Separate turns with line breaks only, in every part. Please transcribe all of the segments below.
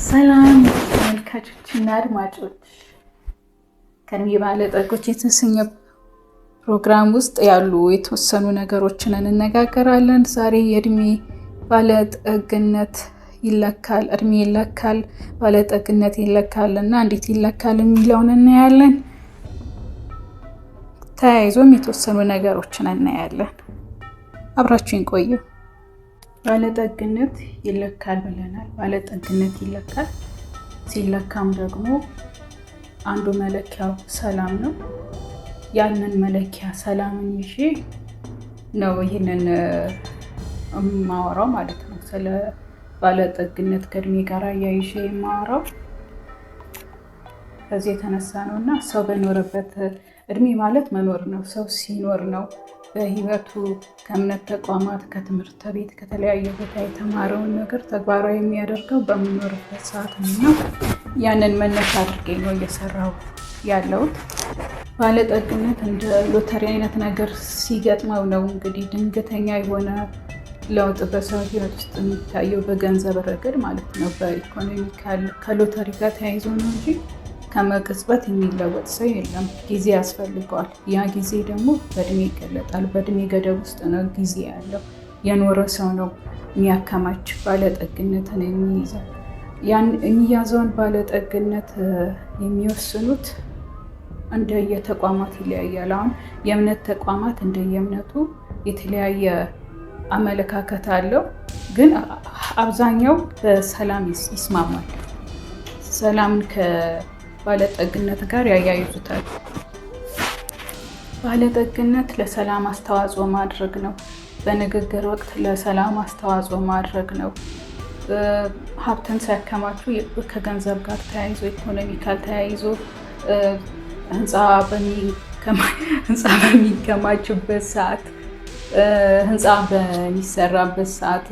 ሰላም ተመልካቾችና አድማጮች፣ ከእድሜ ባለጠጎች የተሰኘ ፕሮግራም ውስጥ ያሉ የተወሰኑ ነገሮችን እንነጋገራለን። ዛሬ የእድሜ ባለጠግነት ይለካል፣ እድሜ ይለካል፣ ባለጠግነት ይለካል እና እንዴት ይለካል የሚለውን እናያለን። ተያይዞም የተወሰኑ ነገሮችን እናያለን። አብራችሁን ቆዩ። ባለጠግነት ይለካል ብለናል። ባለጠግነት ይለካል። ሲለካም ደግሞ አንዱ መለኪያው ሰላም ነው። ያንን መለኪያ ሰላምን ይዤ ነው ይህንን የማወራው ማለት ነው። ስለ ባለጠግነት ከእድሜ ጋር አያይዤ የማወራው ከዚህ የተነሳ ነው እና ሰው በኖረበት እድሜ ማለት መኖር ነው። ሰው ሲኖር ነው በህይወቱ ከእምነት ተቋማት፣ ከትምህርት ቤት፣ ከተለያየ ቦታ የተማረውን ነገር ተግባራዊ የሚያደርገው በሚኖርበት ሰዓት ነው። ያንን መነሻ አድርጌ ነው እየሰራው ያለሁት። ባለጠግነት እንደ ሎተሪ አይነት ነገር ሲገጥመው ነው እንግዲህ ድንገተኛ የሆነ ለውጥ በሰው ህይወት ውስጥ የሚታየው በገንዘብ ረገድ ማለት ነው። በኢኮኖሚ ከሎተሪ ጋር ተያይዞ ነው እንጂ ከመቅጽበት የሚለወጥ ሰው የለም። ጊዜ ያስፈልገዋል። ያ ጊዜ ደግሞ በእድሜ ይገለጣል። በእድሜ ገደብ ውስጥ ነው ጊዜ ያለው። የኖረ ሰው ነው የሚያከማች ባለጠግነትን የሚይዘው። ያን የሚያዘውን ባለጠግነት የሚወስኑት እንደየተቋማት ይለያያል። አሁን የእምነት ተቋማት እንደየእምነቱ የተለያየ አመለካከት አለው፣ ግን አብዛኛው በሰላም ይስማማል። ሰላምን ባለጠግነት ጋር ያያይዙታል። ባለጠግነት ለሰላም አስተዋጽኦ ማድረግ ነው። በንግግር ወቅት ለሰላም አስተዋጽኦ ማድረግ ነው። ሀብትን ሲያከማቹ ከገንዘብ ጋር ተያይዞ ኢኮኖሚካል ተያይዞ ህንፃ በሚከማችበት ሰዓት፣ ህንፃ በሚሰራበት ሰዓት፣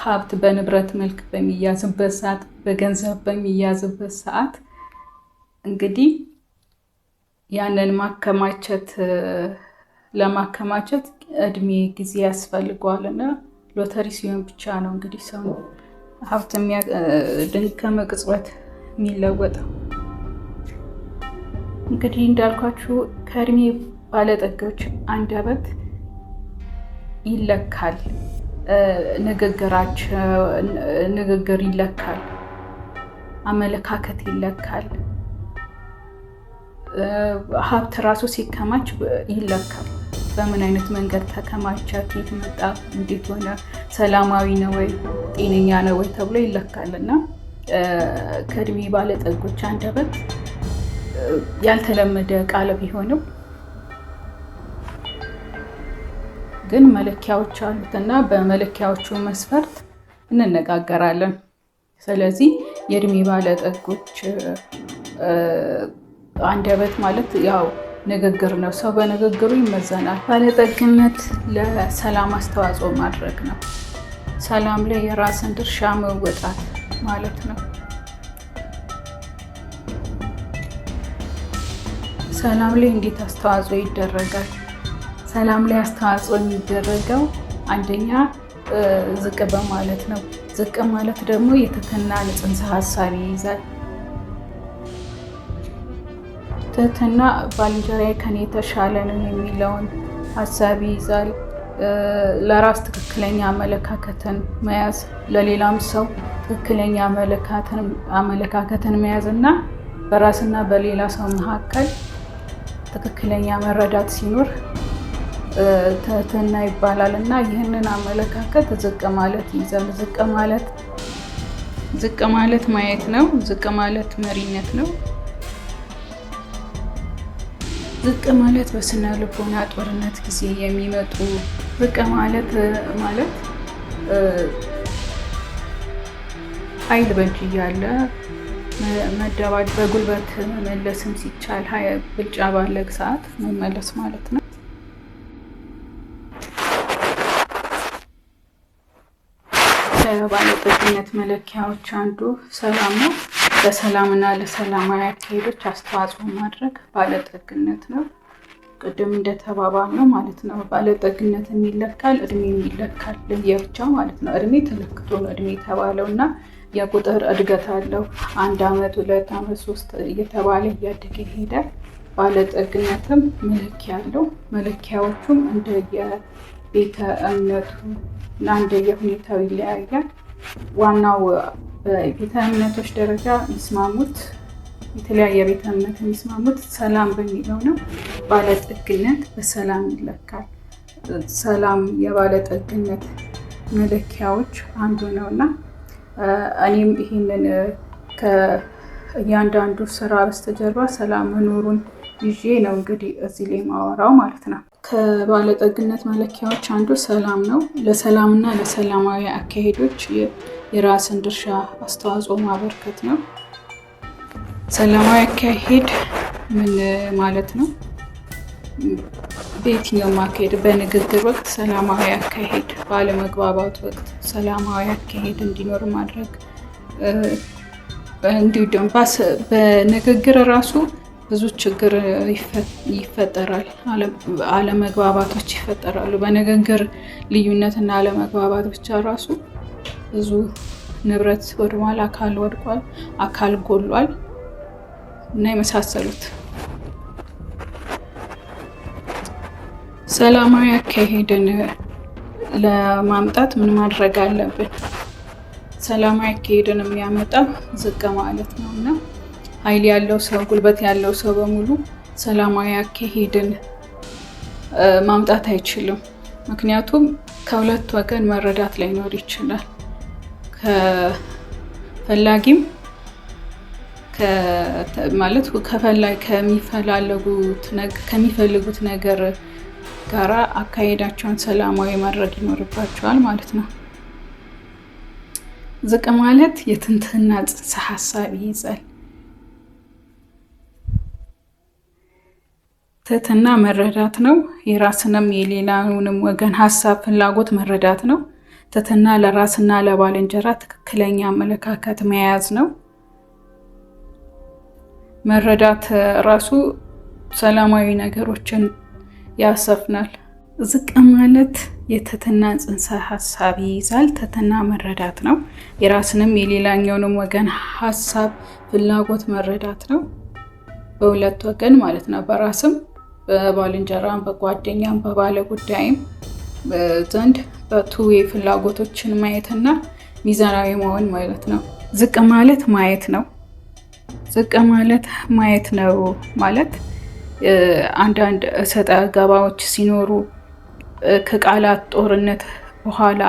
ሀብት በንብረት መልክ በሚያዝበት ሰዓት፣ በገንዘብ በሚያዝበት ሰዓት እንግዲህ ያንን ለማከማቸት እድሜ ጊዜ ያስፈልገዋል እና ሎተሪ ሲሆን ብቻ ነው እንግዲህ ሰው ሀብት ከመቅጽበት የሚለወጠው። እንግዲህ እንዳልኳችሁ ከእድሜ ባለጠጎች አንደበት ይለካል። ንግግር ይለካል፣ አመለካከት ይለካል፣ ሀብት ራሱ ሲከማች ይለካል። በምን አይነት መንገድ ተከማቸ፣ ከየት መጣ፣ እንዴት ሆነ፣ ሰላማዊ ነው ወይ፣ ጤነኛ ነው ወይ ተብሎ ይለካል እና ከእድሜ ባለጠጎች አንደበት ያልተለመደ ቃል ቢሆንም ግን መለኪያዎች አሉት እና በመለኪያዎቹ መስፈርት እንነጋገራለን። ስለዚህ የእድሜ ባለጠጎች አንደበት ማለት ያው ንግግር ነው። ሰው በንግግሩ ይመዘናል። ባለጠግነት ለሰላም አስተዋጽኦ ማድረግ ነው። ሰላም ላይ የራስን ድርሻ መወጣት ማለት ነው። ሰላም ላይ እንዴት አስተዋጽኦ ይደረጋል? ሰላም ላይ አስተዋጽኦ የሚደረገው አንደኛ ዝቅ በማለት ነው። ዝቅ ማለት ደግሞ የትህትና ጽንሰ ሀሳብ ይይዛል። ትህትና ባልንጀራዬ ከኔ የተሻለ ነው የሚለውን ሀሳብ ይይዛል። ለራስ ትክክለኛ አመለካከትን መያዝ፣ ለሌላም ሰው ትክክለኛ አመለካከትን መያዝ እና በራስና በሌላ ሰው መካከል ትክክለኛ መረዳት ሲኖር ትህትና ይባላል እና ይህንን አመለካከት ዝቅ ማለት ይይዛል። ዝቅ ማለት ማየት ነው። ዝቅ ማለት መሪነት ነው። ዝቅ ማለት በስነ ልቦና ጦርነት ጊዜ የሚመጡ ዝቅ ማለት ኃይል በእጅ እያለ መደባደብ፣ በጉልበት መመለስም ሲቻል ብልጫ ባለ ሰዓት መመለስ ማለት ነው። ከባለጠግነት መለኪያዎች አንዱ ሰላም ነው። ለሰላምና ለሰላማዊ አካሄዶች አስተዋጽኦ ማድረግ ባለጠግነት ነው። ቅድም እንደተባባል ነው ማለት ነው። ባለጠግነት የሚለካል፣ እድሜ የሚለካል ለየብቻ ማለት ነው። እድሜ ተለክቶ ነው እድሜ የተባለው እና የቁጥር እድገት አለው። 1 ዓመት 2 ዓመት 3 እየተባለ እያደገ ይሄዳል። ባለጠግነትም መለኪያ አለው። መለኪያዎቹም እንደየቤተ እምነቱ እና እንደየሁኔታው ይለያያል። ዋናው በቤተ እምነቶች ደረጃ የሚስማሙት የተለያየ ቤተ እምነት የሚስማሙት ሰላም በሚለው ነው። ባለጠግነት በሰላም ይለካል። ሰላም የባለጠግነት መለኪያዎች አንዱ ነው እና እኔም ይህንን ከእያንዳንዱ ስራ በስተጀርባ ሰላም መኖሩን ይዤ ነው እንግዲህ እዚህ ላይ ማወራው ማለት ነው። ከባለጠግነት መለኪያዎች አንዱ ሰላም ነው። ለሰላምና ለሰላማዊ አካሄዶች የራስን ድርሻ አስተዋጽኦ ማበርከት ነው። ሰላማዊ አካሄድ ምን ማለት ነው? በየትኛውም አካሄድ፣ በንግግር ወቅት ሰላማዊ አካሄድ፣ ባለመግባባት ወቅት ሰላማዊ አካሄድ እንዲኖር ማድረግ። እንዲሁ ደግሞ በንግግር ራሱ ብዙ ችግር ይፈጠራል፣ አለመግባባቶች ይፈጠራሉ። በንግግር ልዩነትና አለመግባባት ብቻ ራሱ ብዙ ንብረት ወድሟል፣ አካል ወድቋል፣ አካል ጎሏል እና የመሳሰሉት። ሰላማዊ አካሄድን ለማምጣት ምን ማድረግ አለብን? ሰላማዊ አካሄድን የሚያመጣ ዝቅ ማለት ነው እና ኃይል ያለው ሰው፣ ጉልበት ያለው ሰው በሙሉ ሰላማዊ አካሄድን ማምጣት አይችልም። ምክንያቱም ከሁለት ወገን መረዳት ላይኖር ይችላል። ከፈላጊም ማለት ከሚፈልጉት ነገር ጋራ አካሄዳቸውን ሰላማዊ ማድረግ ይኖርባቸዋል ማለት ነው። ዝቅ ማለት የትንትና ጽንሰ ሀሳብ ይይዛል። ትህትና መረዳት ነው። የራስንም የሌላውንም ወገን ሀሳብ፣ ፍላጎት መረዳት ነው። ትህትና ለራስና ለባልንጀራ ትክክለኛ አመለካከት መያዝ ነው። መረዳት ራሱ ሰላማዊ ነገሮችን ያሰፍናል። ዝቅ ማለት የትህትና ጽንሰ ሀሳብ ይይዛል። ትህትና መረዳት ነው። የራስንም የሌላኛውንም ወገን ሀሳብ፣ ፍላጎት መረዳት ነው። በሁለት ወገን ማለት ነው። በራስም በባልንጀራም በጓደኛም በባለ ጉዳይም ዘንድ በቱዌ ፍላጎቶችን ማየትና ሚዛናዊ መሆን ማለት ነው። ዝቅ ማለት ማየት ነው። ዝቅ ማለት ማየት ነው ማለት አንዳንድ እሰጥ አገባዎች ሲኖሩ ከቃላት ጦርነት በኋላ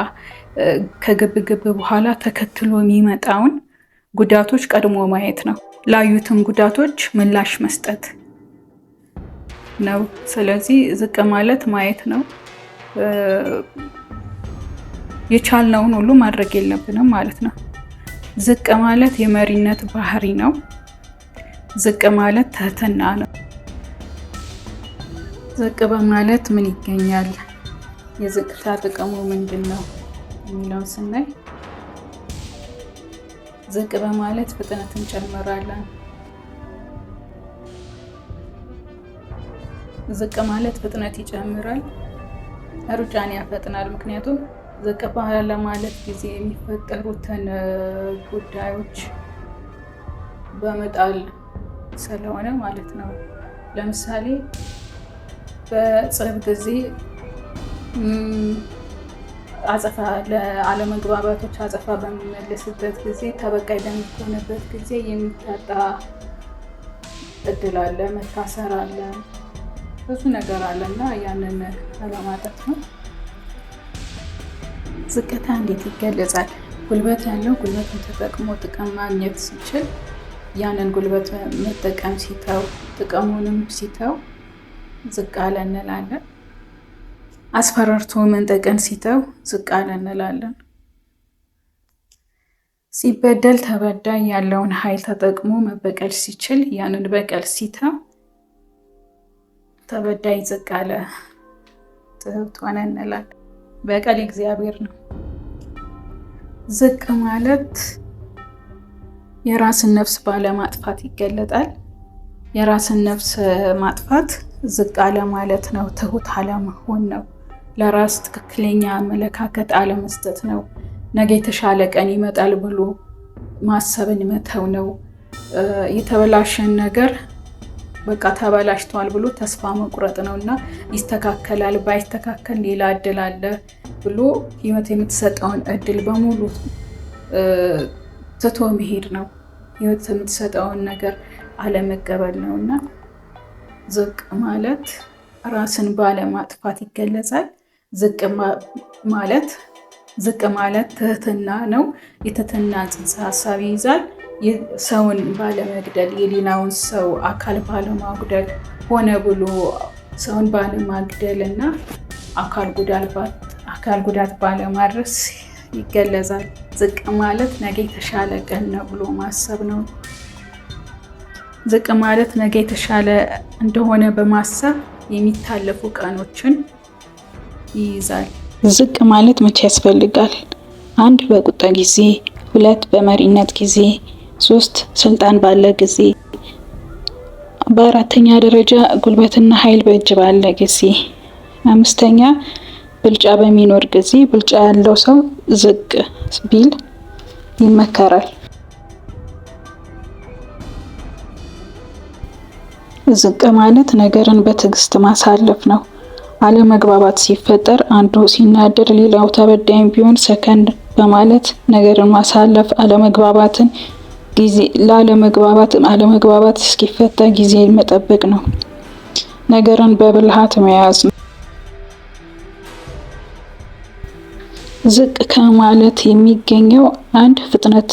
ከግብግብ በኋላ ተከትሎ የሚመጣውን ጉዳቶች ቀድሞ ማየት ነው። ላዩትን ጉዳቶች ምላሽ መስጠት ነው። ስለዚህ ዝቅ ማለት ማየት ነው። የቻልነውን ሁሉ ማድረግ የለብንም ማለት ነው። ዝቅ ማለት የመሪነት ባህሪ ነው። ዝቅ ማለት ትህትና ነው። ዝቅ በማለት ምን ይገኛል? የዝቅታ ጥቅሙ ምንድን ነው የሚለውን ስናይ ዝቅ በማለት ፍጥነት እንጨምራለን። ዝቅ ማለት ፍጥነት ይጨምራል፣ ሩጫን ያፈጥናል። ምክንያቱም ዝቅ ባለ ማለት ጊዜ የሚፈጠሩትን ጉዳዮች በመጣል ስለሆነ ማለት ነው። ለምሳሌ በጽብ ጊዜ አጸፋ ለአለመግባባቶች አጸፋ በሚመለስበት ጊዜ ተበቃይ በሚሆንበት ጊዜ የሚታጣ እድል አለ፣ መታሰር አለ፣ ብዙ ነገር አለ እና ያንን አለማጣት ነው። ዝቅታ እንዴት ይገለጻል? ጉልበት ያለው ጉልበትን ተጠቅሞ ጥቅም ማግኘት ሲችል ያንን ጉልበት መጠቀም ሲተው፣ ጥቅሙንም ሲተው ዝቅ አለ እንላለን። አስፈራርቶ መንጠቅን ሲተው ዝቅ አለ እንላለን። ሲበደል ተበዳይ ያለውን ኃይል ተጠቅሞ መበቀል ሲችል ያንን በቀል ሲተው ተበዳይ ዝቅ አለ ትሁት ሆነ እንላለን። በቀል እግዚአብሔር ነው። ዝቅ ማለት የራስን ነፍስ ባለማጥፋት ይገለጣል። የራስን ነፍስ ማጥፋት ዝቅ አለ ማለት ነው። ትሁት አለመሆን ነው። ለራስ ትክክለኛ አመለካከት አለመስጠት ነው። ነገ የተሻለ ቀን ይመጣል ብሎ ማሰብን መተው ነው። የተበላሸን ነገር በቃ ተበላሽቷል ብሎ ተስፋ መቁረጥ ነው እና ይስተካከላል፣ ባይስተካከል ሌላ እድል አለ ብሎ ህይወት የምትሰጠውን እድል በሙሉ ትቶ መሄድ ነው። ህይወት የምትሰጠውን ነገር አለመቀበል ነው እና ዝቅ ማለት ራስን ባለማጥፋት ይገለጻል። ዝቅ ማለት ትህትና ነው። የትህትና ጽንሰ ሀሳብ ይይዛል። ሰውን ባለመግደል፣ የሌላውን ሰው አካል ባለማጉደል፣ ሆነ ብሎ ሰውን ባለማግደል እና አካል ጉዳት ባለማድረስ ይገለጻል። ዝቅ ማለት ነገ የተሻለ ቀን ነው ብሎ ማሰብ ነው። ዝቅ ማለት ነገ የተሻለ እንደሆነ በማሰብ የሚታለፉ ቀኖችን ይይዛል። ዝቅ ማለት መቼ ያስፈልጋል? 1 በቁጣ ጊዜ፣ 2 በመሪነት ጊዜ፣ 3 ስልጣን ባለ ጊዜ፣ በአራተኛ ደረጃ ጉልበትና ኃይል በእጅ ባለ ጊዜ፣ 5ኛ ብልጫ በሚኖር ጊዜ። ብልጫ ያለው ሰው ዝቅ ቢል ይመከራል። ዝቅ ማለት ነገርን በትዕግስት ማሳለፍ ነው። አለመግባባት ሲፈጠር አንዱ ሲናደድ ሌላው ተበዳይም ቢሆን ሰከንድ በማለት ነገርን ማሳለፍ፣ አለመግባባት እስኪፈታ ጊዜ መጠበቅ ነው። ነገርን በብልሃት መያዝ ነው። ዝቅ ከማለት የሚገኘው 1 ፍጥነት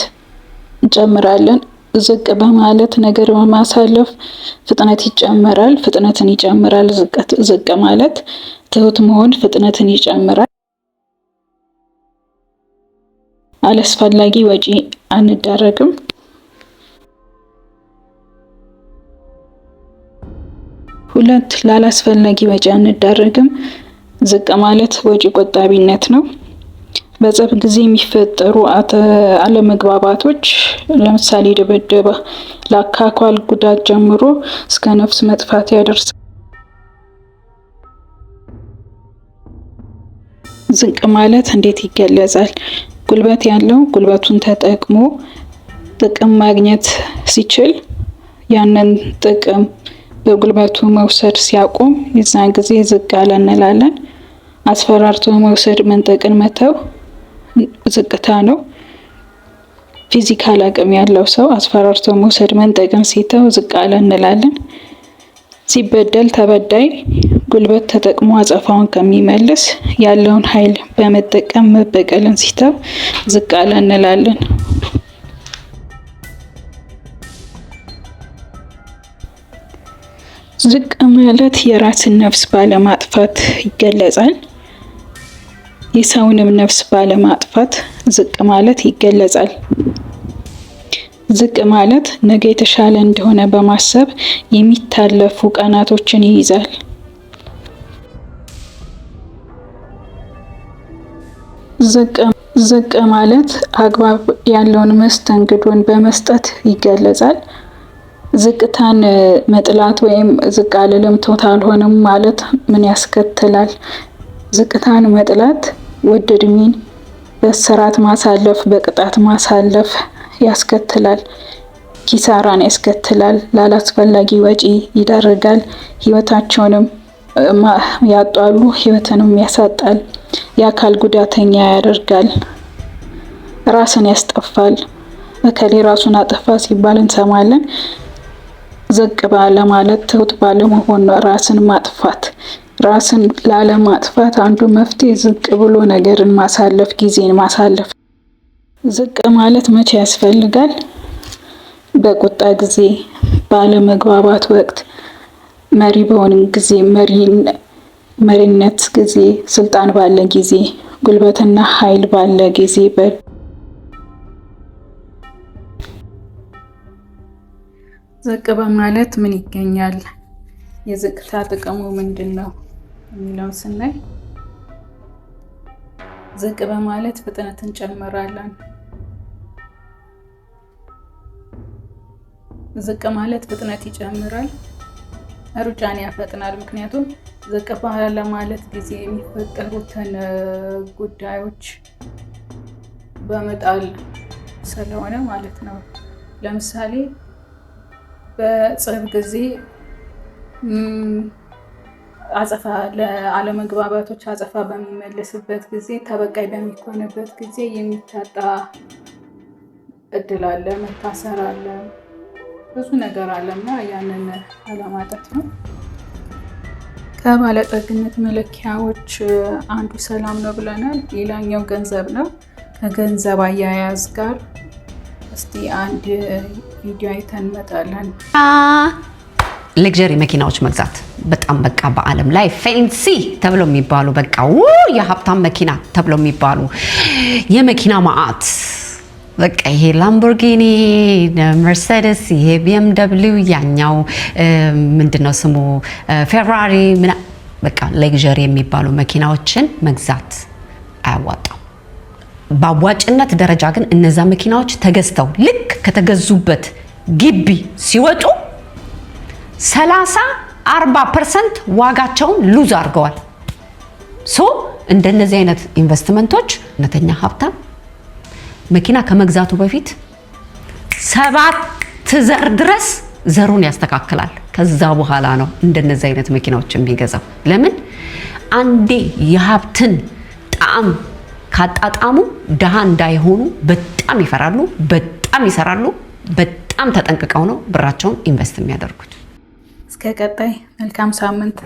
እንጨምራለን። ዝቅ በማለት ነገር በማሳለፍ ፍጥነትን ይጨምራል። ዝቅ ማለት ትሁት መሆን ፍጥነትን ይጨምራል። አላስፈላጊ ወጪ አንዳረግም። ሁለት ላላስፈላጊ ወጪ አንዳረግም። ዝቅ ማለት ወጪ ቆጣቢነት ነው። በጸብ ጊዜ የሚፈጠሩ አለመግባባቶች ለምሳሌ ድብደባ ለአካል ጉዳት ጀምሮ እስከ ነፍስ መጥፋት ያደርሳል። ዝቅ ማለት እንዴት ይገለጻል? ጉልበት ያለው ጉልበቱን ተጠቅሞ ጥቅም ማግኘት ሲችል ያንን ጥቅም በጉልበቱ መውሰድ ሲያቆም የዛን ጊዜ ዝቅ አለ እንላለን። አስፈራርቶ መውሰድ መንጠቅን መተው ዝቅታ ነው። ፊዚካል አቅም ያለው ሰው አስፈራርቶ መውሰድ መንጠቅን ሲተው ዝቅ አለ እንላለን። ሲበደል ተበዳይ ጉልበት ተጠቅሞ አጸፋውን ከሚመልስ ያለውን ኃይል በመጠቀም መበቀልን ሲተው ዝቅ አለ እንላለን። ዝቅ ማለት የራስን ነፍስ ባለማጥፋት ይገለጻል። የሰውንም ነፍስ ባለማጥፋት ዝቅ ማለት ይገለጻል። ዝቅ ማለት ነገ የተሻለ እንደሆነ በማሰብ የሚታለፉ ቀናቶችን ይይዛል። ዝቅ ማለት አግባብ ያለውን መስተንግዶን በመስጠት ይገለጻል። ዝቅታን መጥላት ወይም ዝቅ አልልም ቶታል ሆነም ማለት ምን ያስከትላል? ዝቅታን መጥላት ውድ እድሜን በስራት ማሳለፍ፣ በቅጣት ማሳለፍ ያስከትላል። ኪሳራን ያስከትላል። ላላስፈላጊ ወጪ ይዳርጋል። ህይወታቸውንም ያጧሉ፣ ህይወትንም ያሳጣል። የአካል ጉዳተኛ ያደርጋል። ራስን ያስጠፋል። እከሌ ራሱን አጠፋ ሲባል እንሰማለን። ዝቅ ባለ ማለት ትሁት ባለመሆን ነው ራስን ማጥፋት። ራስን ላለማጥፋት አንዱ መፍትሄ ዝቅ ብሎ ነገርን ማሳለፍ፣ ጊዜን ማሳለፍ። ዝቅ ማለት መቼ ያስፈልጋል? በቁጣ ጊዜ፣ ባለመግባባት ወቅት፣ መሪ በሆን ጊዜ፣ መሪነት ጊዜ፣ ስልጣን ባለ ጊዜ፣ ጉልበትና ኃይል ባለ ጊዜ። ዝቅ በማለት ምን ይገኛል? የዝቅታ ጥቅሙ ምንድን ነው የሚለውን ስናይ ዝቅ በማለት ፍጥነት እንጨምራለን። ዝቅ ማለት ፍጥነት ይጨምራል። ሩጫን ያፈጥናል። ምክንያቱም ዝቅ ባለ ማለት ጊዜ የሚፈጠሩትን ጉዳዮች በመጣል ስለሆነ ማለት ነው። ለምሳሌ በጽብ ጊዜ አጸፋ ለአለመግባባቶች አጸፋ በሚመለስበት ጊዜ ተበቃይ በሚኮንበት ጊዜ የሚታጣ እድል አለ፣ መታሰር አለ፣ ብዙ ነገር አለና ያንን አለማጣት ነው። ከባለጠግነት መለኪያዎች አንዱ ሰላም ነው ብለናል። ሌላኛው ገንዘብ ነው። ከገንዘብ አያያዝ ጋር እስቲ አንድ ቪዲዮ አይተን እንመጣለን።
ሌክዠሪ መኪናዎች መግዛት በጣም በቃ በዓለም ላይ ፌንሲ ተብሎ የሚባሉ በቃ የሀብታም መኪና ተብሎ የሚባሉ የመኪና ማዕት በቃ ይሄ ላምቦርጊኒ፣ መርሴዲስ፣ ይሄ ቢኤምደብሊው፣ ያኛው ምንድነው ስሙ ፌራሪ በቃ ሌክዠሪ የሚባሉ መኪናዎችን መግዛት አያዋጣም። በአዋጭነት ደረጃ ግን እነዛ መኪናዎች ተገዝተው ልክ ከተገዙበት ግቢ ሲወጡ 30-40% ዋጋቸውን ሉዝ አድርገዋል። እንደነዚህ አይነት ኢንቨስትመንቶች እውነተኛ ሀብታም መኪና ከመግዛቱ በፊት 7 ዘር ድረስ ዘሩን ያስተካክላል። ከዛ በኋላ ነው እንደነዚህ አይነት መኪናዎች የሚገዛው። ለምን? አንዴ የሀብትን ጣዕም ካጣጣሙ ድሃ እንዳይሆኑ በጣም ይፈራሉ፣ በጣም ይሰራሉ፣ በጣም ተጠንቅቀው ነው ብራቸውን ኢንቨስት የሚያደርጉት።
እስከ ቀጣይ መልካም ሳምንት።